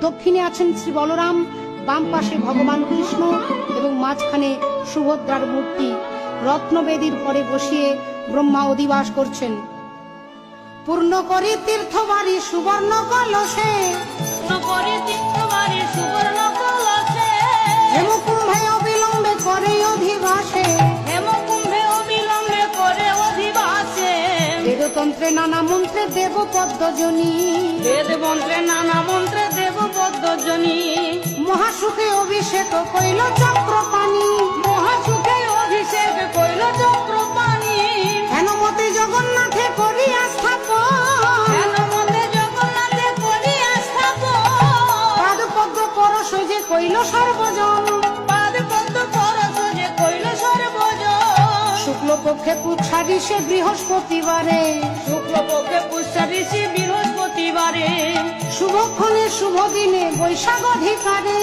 দক্ষিণে আছেন শ্রী বলরাম, বাম পাশে ভগবান কৃষ্ণ এবং মাঝখানে সুভদ্রার মূর্তি। রত্নবেদীর পরে বসিয়ে ব্রহ্মা অধিবাস করছেন। পূর্ণ করে তীর্থবাড়ি সুবর্ণ কলসে, হেমকুম্ভে অবিলম্বে করে অধিবাসে, বেদতন্ত্রে নানা মন্ত্রে দেব পদ্মজনী, মহাসুখে অভিষেক কইল চক্রপাণি, হেনমতে জগন্নাথে করিয়া স্থাপন, পাদপদ্ম পরশ যে কইল সর্বজন, শুক্লপক্ষে পুচ্ছারিষে বৃহস্পতিবারে, শুভক্ষণে শুভ দিনে বৈশাখ অধিকারে,